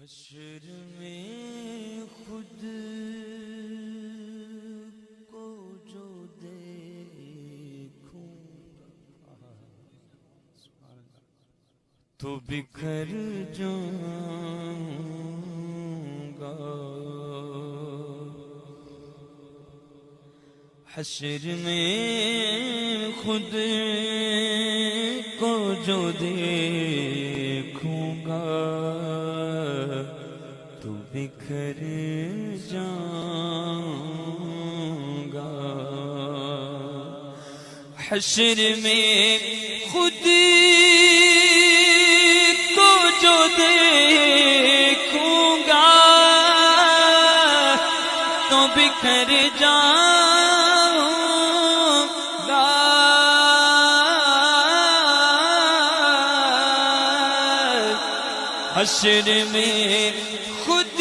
حشر میں خود کو جو دیکھوں تو بکھر جاؤں گا. حشر میں خود کو جو دیکھوں گا تو بکھر جاؤں گا. حشر میں خود کو جو دیکھوں گا تو بکھر جاؤں گا. حشر میں خود